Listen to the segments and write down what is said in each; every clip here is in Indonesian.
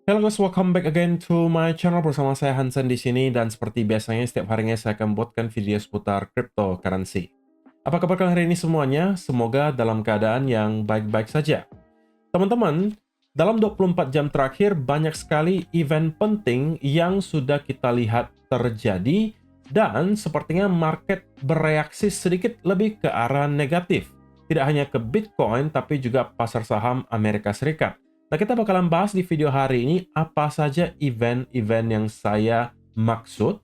Hello guys, welcome back again to my channel bersama saya Hansen di sini dan seperti biasanya setiap harinya saya akan buatkan video seputar cryptocurrency. Apa kabar kalian hari ini semuanya? Semoga dalam keadaan yang baik-baik saja. Teman-teman, dalam 24 jam terakhir banyak sekali event penting yang sudah kita lihat terjadi dan sepertinya market bereaksi sedikit lebih ke arah negatif. Tidak hanya ke Bitcoin tapi juga pasar saham Amerika Serikat. Nah, kita bakalan bahas di video hari ini apa saja event-event yang saya maksud.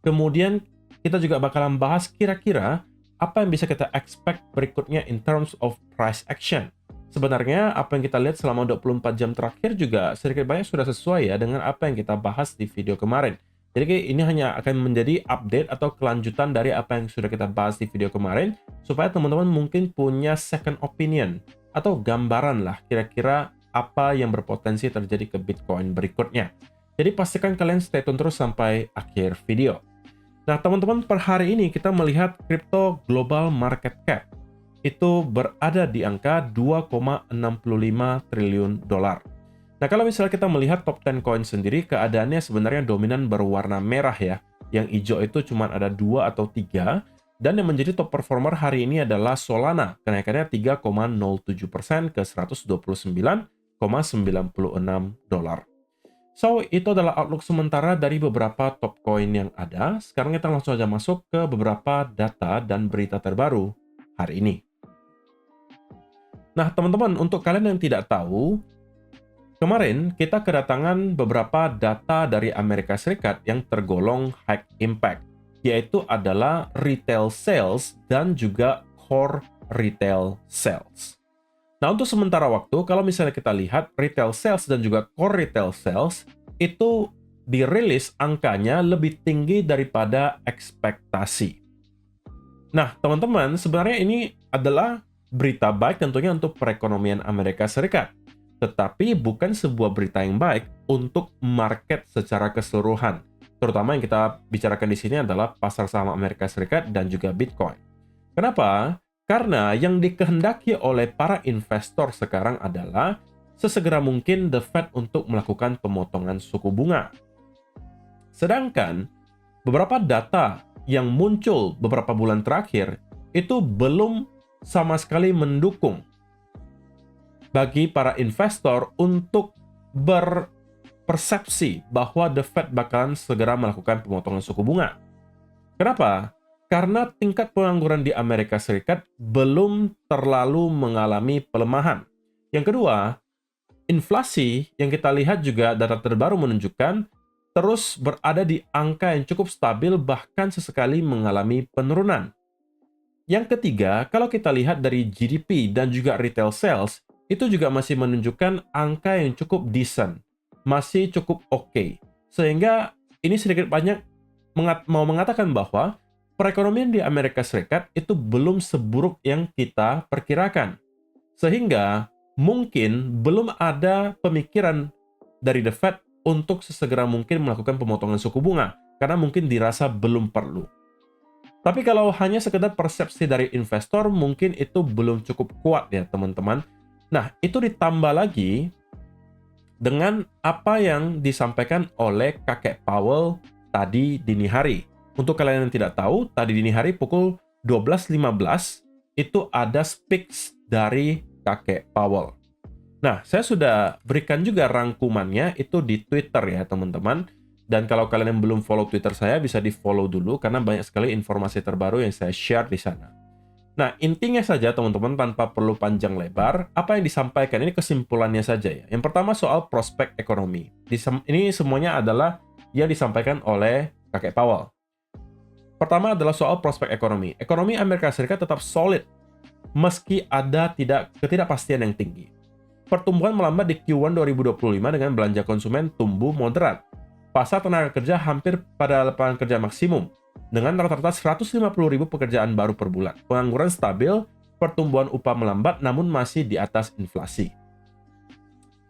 Kemudian kita juga bakalan bahas kira-kira apa yang bisa kita expect berikutnya in terms of price action. Sebenarnya apa yang kita lihat selama 24 jam terakhir juga sedikit banyak sudah sesuai ya dengan apa yang kita bahas di video kemarin. Jadi ini hanya akan menjadi update atau kelanjutan dari apa yang sudah kita bahas di video kemarin supaya teman-teman mungkin punya second opinion atau gambaran lah kira-kira apa yang berpotensi terjadi ke Bitcoin berikutnya. Jadi pastikan kalian stay tune terus sampai akhir video. Nah, teman-teman, per hari ini kita melihat crypto global market cap itu berada di angka 2,65 triliun dolar. Nah, kalau misalnya kita melihat top 10 coin sendiri, keadaannya sebenarnya dominan berwarna merah ya. Yang hijau itu cuma ada 2 atau 3, dan yang menjadi top performer hari ini adalah Solana, kenaikannya 3,07% ke 129,96 dolar. So, itu adalah outlook sementara dari beberapa top coin yang ada. Sekarang kita langsung aja masuk ke beberapa data dan berita terbaru hari ini. Nah, teman-teman, untuk kalian yang tidak tahu, kemarin kita kedatangan beberapa data dari Amerika Serikat yang tergolong high impact, yaitu adalah retail sales dan juga core retail sales. Nah, untuk sementara waktu, kalau misalnya kita lihat retail sales dan juga core retail sales, itu dirilis angkanya lebih tinggi daripada ekspektasi. Nah, teman-teman, sebenarnya ini adalah berita baik tentunya untuk perekonomian Amerika Serikat. Tetapi bukan sebuah berita yang baik untuk market secara keseluruhan. Terutama yang kita bicarakan di sini adalah pasar saham Amerika Serikat dan juga Bitcoin. Kenapa? Karena yang dikehendaki oleh para investor sekarang adalah sesegera mungkin The Fed untuk melakukan pemotongan suku bunga. Sedangkan beberapa data yang muncul beberapa bulan terakhir itu belum sama sekali mendukung bagi para investor untuk berpersepsi bahwa The Fed bakalan segera melakukan pemotongan suku bunga. Kenapa? Karena tingkat pengangguran di Amerika Serikat belum terlalu mengalami pelemahan. Yang kedua, inflasi yang kita lihat juga data terbaru menunjukkan terus berada di angka yang cukup stabil bahkan sesekali mengalami penurunan. Yang ketiga, kalau kita lihat dari GDP dan juga retail sales, itu juga masih menunjukkan angka yang cukup decent, masih cukup oke. Sehingga ini sedikit banyak mau mengatakan bahwa perekonomian di Amerika Serikat itu belum seburuk yang kita perkirakan. Sehingga mungkin belum ada pemikiran dari The Fed untuk sesegera mungkin melakukan pemotongan suku bunga, karena mungkin dirasa belum perlu. Tapi kalau hanya sekedar persepsi dari investor, mungkin itu belum cukup kuat ya teman-teman. Nah, itu ditambah lagi dengan apa yang disampaikan oleh kakek Powell tadi dini hari. Untuk kalian yang tidak tahu, tadi dini hari pukul 12.15 itu ada speech dari kakek Powell. Nah, saya sudah berikan juga rangkumannya itu di Twitter ya teman-teman. Dan kalau kalian yang belum follow Twitter saya, bisa di-follow dulu karena banyak sekali informasi terbaru yang saya share di sana. Nah, intinya saja teman-teman tanpa perlu panjang lebar, apa yang disampaikan ini kesimpulannya saja ya. Yang pertama soal prospek ekonomi. Ini semuanya adalah yang disampaikan oleh kakek Powell. Pertama adalah soal prospek ekonomi. Ekonomi Amerika Serikat tetap solid meski ada ketidakpastian yang tinggi. Pertumbuhan melambat di Q1 2025 dengan belanja konsumen tumbuh moderat. Pasar tenaga kerja hampir pada lapangan kerja maksimum dengan rata-rata 150.000 pekerjaan baru per bulan. Pengangguran stabil, pertumbuhan upah melambat namun masih di atas inflasi.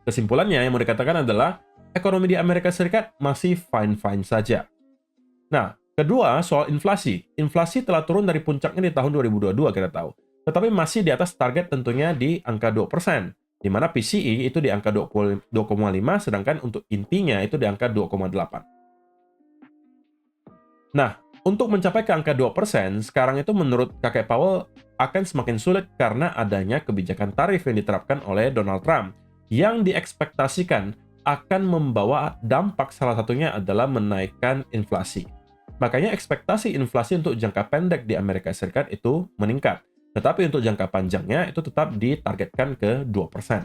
Kesimpulannya yang mau dikatakan adalah ekonomi di Amerika Serikat masih fine-fine saja. Nah, kedua, soal inflasi. Inflasi telah turun dari puncaknya di tahun 2022 kita tahu. Tetapi masih di atas target tentunya di angka 2%. di mana PCE itu di angka 2,5, sedangkan untuk intinya itu di angka 2,8. Nah, untuk mencapai ke angka 2%, sekarang itu menurut kakek Powell akan semakin sulit karena adanya kebijakan tarif yang diterapkan oleh Donald Trump, yang diekspektasikan akan membawa dampak salah satunya adalah menaikkan inflasi. Makanya ekspektasi inflasi untuk jangka pendek di Amerika Serikat itu meningkat. Tetapi untuk jangka panjangnya itu tetap ditargetkan ke 2%.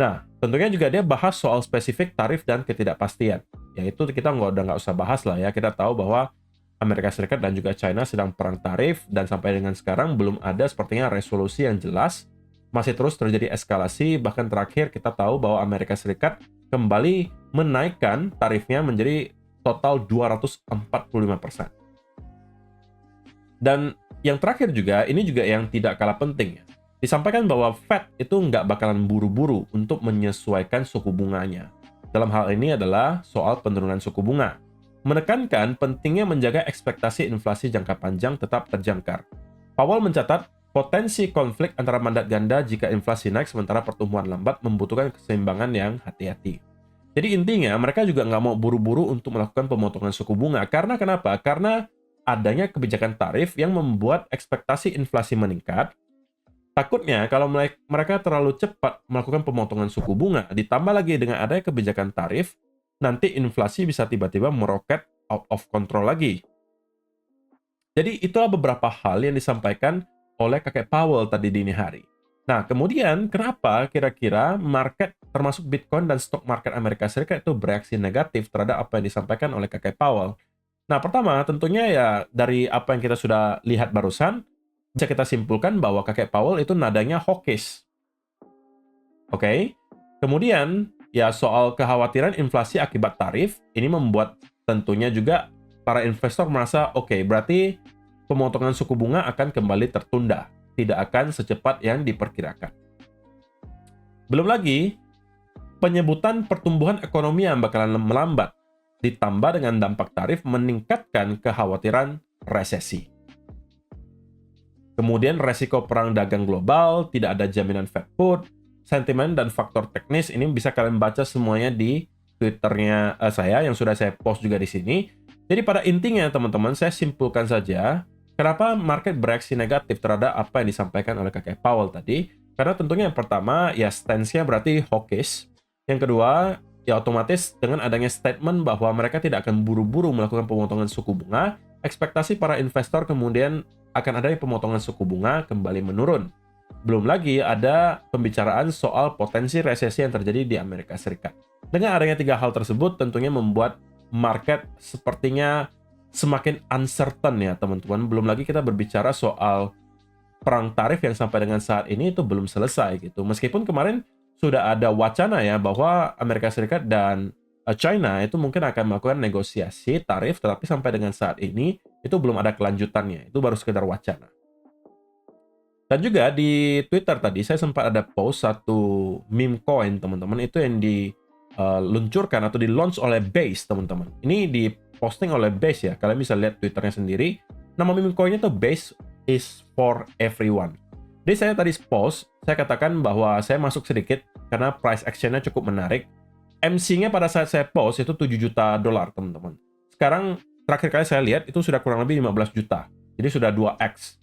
Nah, tentunya juga dia bahas soal spesifik tarif dan ketidakpastian. Yaitu kita udah nggak usah bahas lah ya. Kita tahu bahwa Amerika Serikat dan juga China sedang perang tarif dan sampai dengan sekarang belum ada sepertinya resolusi yang jelas. Masih terus terjadi eskalasi, bahkan terakhir kita tahu bahwa Amerika Serikat kembali menaikkan tarifnya menjadi total 245%. Dan yang terakhir juga, ini juga yang tidak kalah penting ya. Disampaikan bahwa Fed itu nggak bakalan buru-buru untuk menyesuaikan suku bunganya. Dalam hal ini adalah soal penurunan suku bunga. Menekankan pentingnya menjaga ekspektasi inflasi jangka panjang tetap terjangkar. Powell mencatat potensi konflik antara mandat ganda jika inflasi naik sementara pertumbuhan lambat membutuhkan keseimbangan yang hati-hati. Jadi intinya mereka juga nggak mau buru-buru untuk melakukan pemotongan suku bunga. Karena kenapa? Karena adanya kebijakan tarif yang membuat ekspektasi inflasi meningkat. Takutnya kalau mereka terlalu cepat melakukan pemotongan suku bunga, ditambah lagi dengan adanya kebijakan tarif, nanti inflasi bisa tiba-tiba meroket out of control lagi. Jadi itulah beberapa hal yang disampaikan oleh kakek Powell tadi dini hari. Nah, kemudian kenapa kira-kira market termasuk Bitcoin dan stock market Amerika Serikat itu bereaksi negatif terhadap apa yang disampaikan oleh kakek Powell? Nah, pertama tentunya ya dari apa yang kita sudah lihat barusan, bisa kita simpulkan bahwa kakek Powell itu nadanya hawkish. Oke? Kemudian, ya soal kekhawatiran inflasi akibat tarif, ini membuat tentunya juga para investor merasa, oke, berarti pemotongan suku bunga akan kembali tertunda, tidak akan secepat yang diperkirakan. Belum lagi, penyebutan pertumbuhan ekonomi yang bakalan melambat, ditambah dengan dampak tarif meningkatkan kekhawatiran resesi. Kemudian resiko perang dagang global, tidak ada jaminan Fed put, sentimen dan faktor teknis ini bisa kalian baca semuanya di Twitternya saya yang sudah saya post juga di sini. Jadi pada intinya teman-teman saya simpulkan saja kenapa market bereaksi negatif terhadap apa yang disampaikan oleh kakek Powell tadi. Karena tentunya yang pertama ya stance-nya berarti hawkish. Yang kedua ya otomatis dengan adanya statement bahwa mereka tidak akan buru-buru melakukan pemotongan suku bunga, ekspektasi para investor kemudian akan adanya pemotongan suku bunga kembali menurun. Belum lagi ada pembicaraan soal potensi resesi yang terjadi di Amerika Serikat. Dengan adanya tiga hal tersebut tentunya membuat market sepertinya semakin uncertain ya teman-teman. Belum lagi kita berbicara soal perang tarif yang sampai dengan saat ini itu belum selesai gitu. Meskipun kemarin sudah ada wacana ya bahwa Amerika Serikat dan China itu mungkin akan melakukan negosiasi tarif, tetapi sampai dengan saat ini itu belum ada kelanjutannya. Itu baru sekedar wacana. Dan juga di Twitter tadi saya sempat ada post satu meme coin teman-teman itu yang diluncurkan atau di launch oleh Base teman-teman. Ini diposting oleh Base ya. Kalian bisa lihat Twitternya sendiri. Nama meme coinnya tuh Base is for everyone. Jadi saya tadi post, saya katakan bahwa saya masuk sedikit karena price action-nya cukup menarik. MC-nya pada saat saya post itu 7 juta dolar teman-teman. Sekarang terakhir kali saya lihat itu sudah kurang lebih 15 juta. Jadi sudah 2x.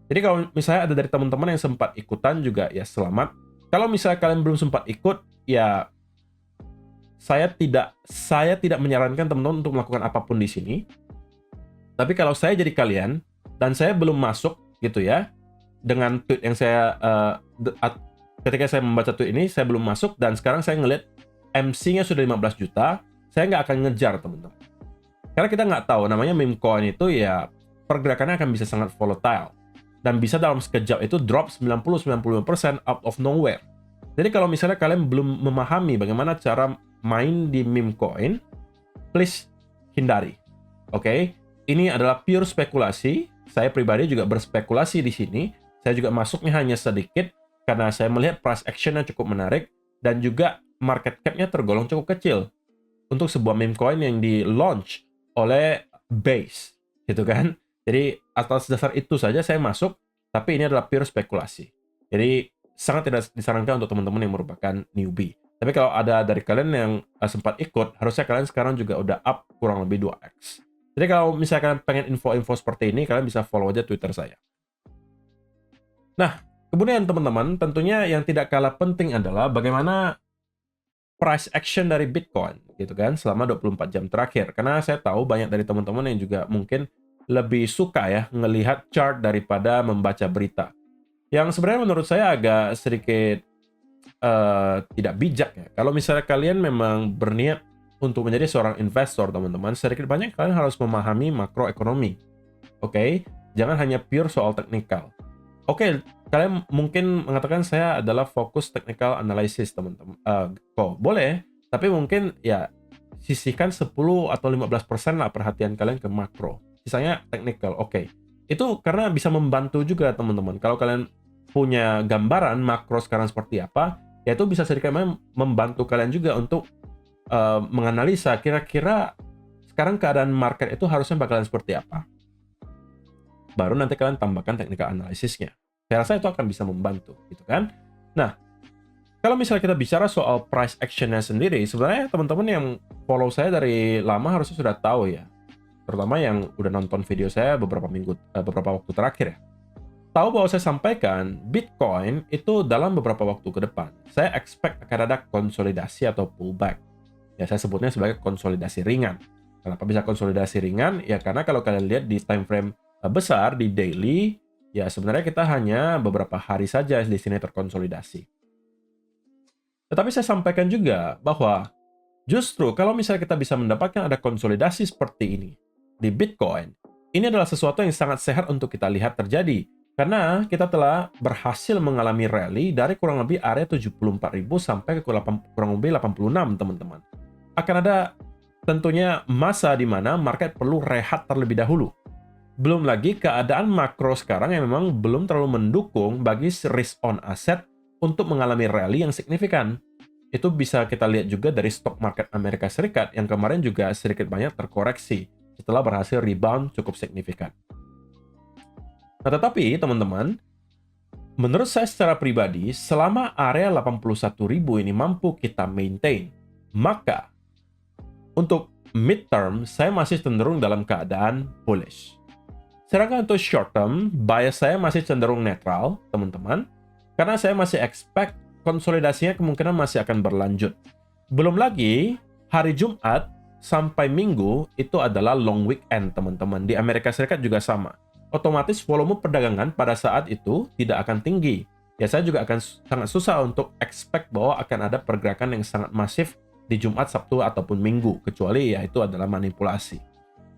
Jadi kalau misalnya ada dari teman-teman yang sempat ikutan juga ya selamat. Kalau misalnya kalian belum sempat ikut ya saya tidak menyarankan teman-teman untuk melakukan apapun di sini. Tapi kalau saya jadi kalian dan saya belum masuk gitu ya dengan tweet yang saya ketika saya membaca tweet ini saya belum masuk dan sekarang saya ngelihat MC-nya sudah 15 juta, saya nggak akan ngejar teman-teman. Karena kita nggak tahu, namanya meme coin itu ya pergerakannya akan bisa sangat volatile. Dan bisa dalam sekejap itu drop 90-95% out of nowhere. Jadi kalau misalnya kalian belum memahami bagaimana cara main di meme coin, please hindari. Oke? Ini adalah pure spekulasi. Saya pribadi juga berspekulasi di sini. Saya juga masuknya hanya sedikit karena saya melihat price action-nya cukup menarik dan juga market cap-nya tergolong cukup kecil untuk sebuah meme coin yang di-launch oleh Base, gitu kan. Jadi atas dasar itu saja saya masuk, tapi ini adalah pure spekulasi. Jadi sangat tidak disarankan untuk teman-teman yang merupakan newbie. Tapi kalau ada dari kalian yang sempat ikut, harusnya kalian sekarang juga udah up kurang lebih 2x. Jadi kalau misalkan pengen info-info seperti ini, kalian bisa follow aja Twitter saya. Nah, kemudian teman-teman, tentunya yang tidak kalah penting adalah bagaimana price action dari Bitcoin gitu kan selama 24 jam terakhir. Karena saya tahu banyak dari teman-teman yang juga mungkin lebih suka ya ngelihat chart daripada membaca berita. Yang sebenarnya menurut saya agak sedikit tidak bijak ya. Kalau misalnya kalian memang berniat untuk menjadi seorang investor, teman-teman, sedikit banyak kalian harus memahami makroekonomi. Oke? Jangan hanya pure soal teknikal. Oke, kalian mungkin mengatakan saya adalah fokus technical analysis, teman-teman. Kok boleh, tapi mungkin ya sisihkan 10 atau 15% lah perhatian kalian ke makro. Sisanya technical, oke. Itu karena bisa membantu juga, teman-teman. Kalau kalian punya gambaran makro sekarang seperti apa, ya itu bisa sedikit membantu kalian juga untuk menganalisa kira-kira sekarang keadaan market itu harusnya bakalan seperti apa. Baru nanti kalian tambahkan technical analisisnya. Saya rasa itu akan bisa membantu, gitu kan? Nah, kalau misalnya kita bicara soal price action-nya sendiri, sebenarnya teman-teman yang follow saya dari lama harusnya sudah tahu ya. Terutama yang udah nonton video saya beberapa waktu terakhir ya. Tahu bahwa saya sampaikan Bitcoin itu dalam beberapa waktu ke depan, saya expect akan ada konsolidasi atau pullback. Ya, saya sebutnya sebagai konsolidasi ringan. Kenapa bisa konsolidasi ringan? Ya, karena kalau kalian lihat di time frame besar, di daily, ya sebenarnya kita hanya beberapa hari saja di sini terkonsolidasi. Tetapi saya sampaikan juga bahwa justru kalau misalnya kita bisa mendapatkan ada konsolidasi seperti ini di Bitcoin, ini adalah sesuatu yang sangat sehat untuk kita lihat terjadi. Karena kita telah berhasil mengalami rally dari kurang lebih area 74.000 sampai ke kurang lebih 86, teman-teman. Akan ada tentunya masa di mana market perlu rehat terlebih dahulu. Belum lagi keadaan makro sekarang yang memang belum terlalu mendukung bagi risk on asset untuk mengalami rally yang signifikan. Itu bisa kita lihat juga dari stock market Amerika Serikat yang kemarin juga sedikit banyak terkoreksi setelah berhasil rebound cukup signifikan. Nah, tetapi teman-teman, menurut saya secara pribadi, selama area 81.000 ini mampu kita maintain, maka untuk midterm saya masih cenderung dalam keadaan bullish. Sedangkan untuk short term, bias saya masih cenderung netral, teman-teman. Karena saya masih expect konsolidasinya kemungkinan masih akan berlanjut. Belum lagi, hari Jumat sampai Minggu itu adalah long weekend, teman-teman. Di Amerika Serikat juga sama. Otomatis volume perdagangan pada saat itu tidak akan tinggi. Ya, saya juga akan sangat susah untuk expect bahwa akan ada pergerakan yang sangat masif di Jumat, Sabtu, ataupun Minggu. Kecuali ya itu adalah manipulasi.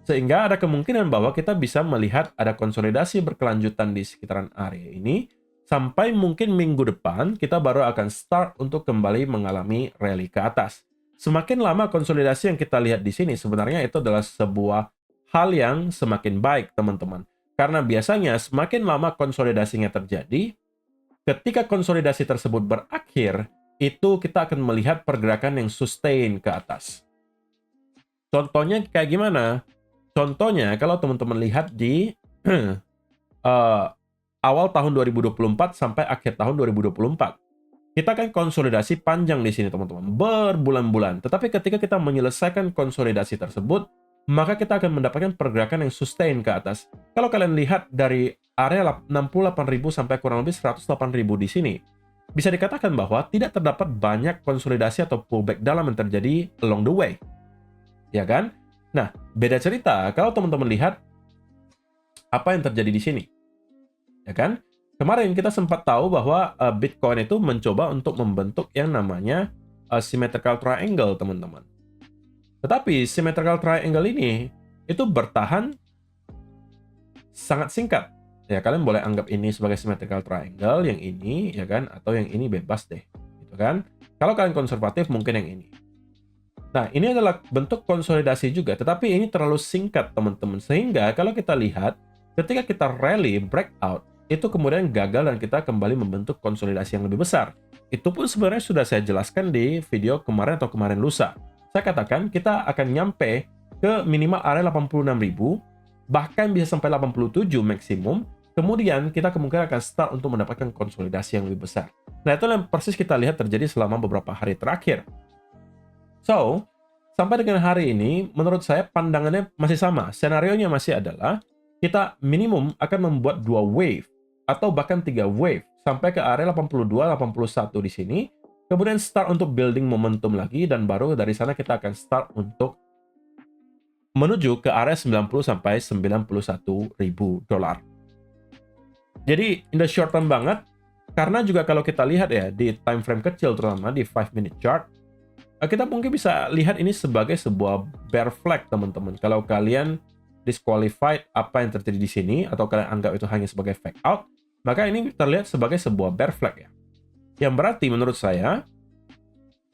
Sehingga ada kemungkinan bahwa kita bisa melihat ada konsolidasi berkelanjutan di sekitaran area ini, sampai mungkin minggu depan kita baru akan start untuk kembali mengalami rally ke atas. Semakin lama konsolidasi yang kita lihat di sini, sebenarnya itu adalah sebuah hal yang semakin baik, teman-teman. Karena biasanya semakin lama konsolidasinya terjadi, ketika konsolidasi tersebut berakhir, itu kita akan melihat pergerakan yang sustain ke atas. Contohnya kayak gimana? Contohnya, kalau teman-teman lihat di awal tahun 2024 sampai akhir tahun 2024, kita kan konsolidasi panjang di sini, teman-teman, berbulan-bulan. Tetapi ketika kita menyelesaikan konsolidasi tersebut, maka kita akan mendapatkan pergerakan yang sustain ke atas. Kalau kalian lihat dari area 68.000 sampai kurang lebih 108.000 di sini, bisa dikatakan bahwa tidak terdapat banyak konsolidasi atau pullback dalam yang terjadi along the way. Ya kan? Nah, beda cerita kalau teman-teman lihat apa yang terjadi di sini. Ya kan? Kemarin kita sempat tahu bahwa Bitcoin itu mencoba untuk membentuk yang namanya symmetrical triangle, teman-teman. Tetapi symmetrical triangle ini itu bertahan sangat singkat. Ya, kalian boleh anggap ini sebagai symmetrical triangle, yang ini ya kan, atau yang ini bebas deh, gitu kan? Kalau kalian konservatif mungkin yang ini. Nah, ini adalah bentuk konsolidasi juga, tetapi ini terlalu singkat, teman-teman. Sehingga kalau kita lihat, ketika kita rally, breakout, itu kemudian gagal dan kita kembali membentuk konsolidasi yang lebih besar. Itu pun sebenarnya sudah saya jelaskan di video kemarin atau kemarin lusa. Saya katakan kita akan nyampe ke minimal area 86.000, bahkan bisa sampai 87 maksimum, kemudian kita kemungkinan akan start untuk mendapatkan konsolidasi yang lebih besar. Nah, itu yang persis kita lihat terjadi selama beberapa hari terakhir. So, sampai dengan hari ini, menurut saya pandangannya masih sama. Senarionya masih adalah kita minimum akan membuat 2 wave atau bahkan 3 wave sampai ke area 82-81 di sini, kemudian start untuk building momentum lagi, dan baru dari sana kita akan start untuk menuju ke area 90 sampai 91 ribu dolar. Jadi in the short term banget, karena juga kalau kita lihat ya di time frame kecil terutama di 5-minute chart, kita mungkin bisa lihat ini sebagai sebuah bear flag, teman-teman. Kalau kalian disqualified apa yang terjadi di sini atau kalian anggap itu hanya sebagai fake out, maka ini terlihat sebagai sebuah bear flag ya. Yang berarti menurut saya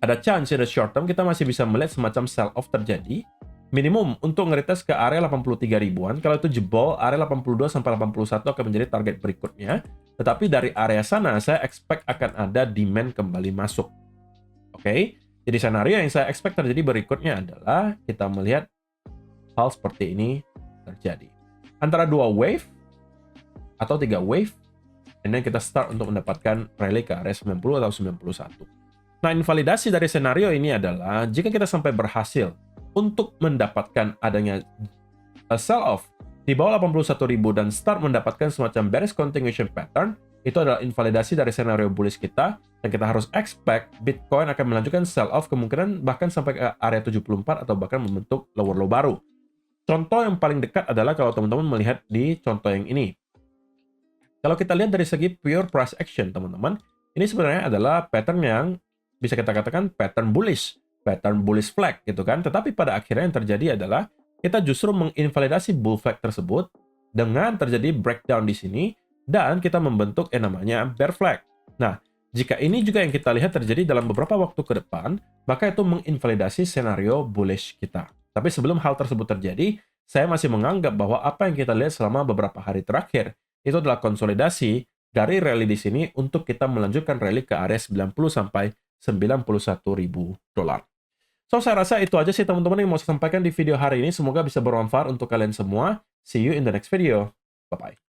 ada chance in the short term kita masih bisa melihat semacam sell off terjadi, minimum untuk ngeretest ke area 83 ribuan. Kalau itu jebol, area 82 sampai 81 akan menjadi target berikutnya. Tetapi dari area sana saya expect akan ada demand kembali masuk. Oke. Jadi skenario yang saya expect terjadi berikutnya adalah kita melihat hal seperti ini terjadi. Antara 2 wave atau 3 wave, dan kita start untuk mendapatkan rally ke area 90 atau 91. Nah, invalidasi dari skenario ini adalah jika kita sampai berhasil untuk mendapatkan adanya sell off di bawah 81.000 dan start mendapatkan semacam bearish continuation pattern, itu adalah invalidasi dari skenario bullish kita, dan kita harus expect Bitcoin akan melanjutkan sell off kemungkinan bahkan sampai ke area 74 atau bahkan membentuk lower low baru. Contoh yang paling dekat adalah kalau teman-teman melihat di contoh yang ini. Kalau kita lihat dari segi pure price action, teman-teman, ini sebenarnya adalah pattern yang bisa kita katakan pattern bullish flag gitu kan. Tetapi pada akhirnya yang terjadi adalah kita justru menginvalidasi bull flag tersebut dengan terjadi breakdown di sini dan kita membentuk yang namanya bear flag. Nah, jika ini juga yang kita lihat terjadi dalam beberapa waktu ke depan, maka itu menginvalidasi skenario bullish kita. Tapi sebelum hal tersebut terjadi, saya masih menganggap bahwa apa yang kita lihat selama beberapa hari terakhir itu adalah konsolidasi dari rally di sini untuk kita melanjutkan rally ke area 90 sampai 91 ribu dolar. So, saya rasa itu aja sih teman-teman yang mau saya sampaikan di video hari ini. Semoga bisa bermanfaat untuk kalian semua. See you in the next video. Bye-bye.